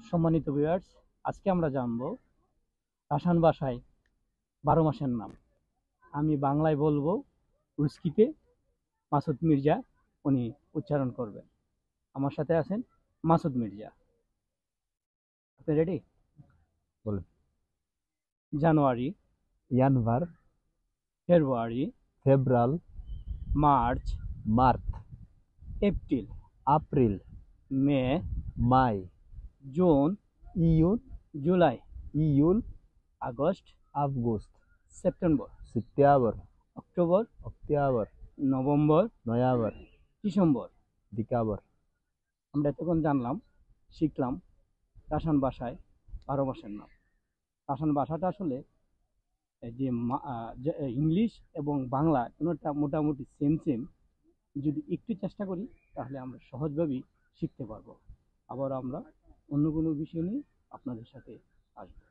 সম্মানিত ভিউয়ার্স, আজকে আমরা জানব রাসায়ন ভাষায় 12 মাসের নাম। আমি বাংলায় বলবো, রুস্কিতে মাসুদ মির্জা উনি উচ্চারণ করবেন। আমার সাথে আছেন মাসুদ মির্জা। আপনি রেডি? বলুন। জানুয়ারি, ইয়ানভার, ফেব্রুয়ারি, ফেব্রাল, মার্চ, মার্চ, এপ্রিল, এপ্রিল, মে, মাই, জুন, ইউন, জুলাই, ইউল, আগস্ট, আগস্ট, সেপ্টেম্বর, সেপ্টেম্বর, অক্টোবর, অক্টোবর, নভেম্বর, নভেম্বর, ডিসেম্বর। ডিসেম্বর। আমরা এতক্ষণ জানলাম, শিখলাম রাসায়ন ভাষায় 12 মাসের নাম। রাসায়ন ভাষাটা আসলে যে ইংলিশ এবং বাংলা কোনোটা মোটামুটি সেম সেম। যদি একটু চেষ্টা করি তাহলে আমরা সহজভাবেই শিখতে পারবো। আবার আমরা অন্য কোনো বিষয় নিয়ে আপনাদের সাথে আসবো।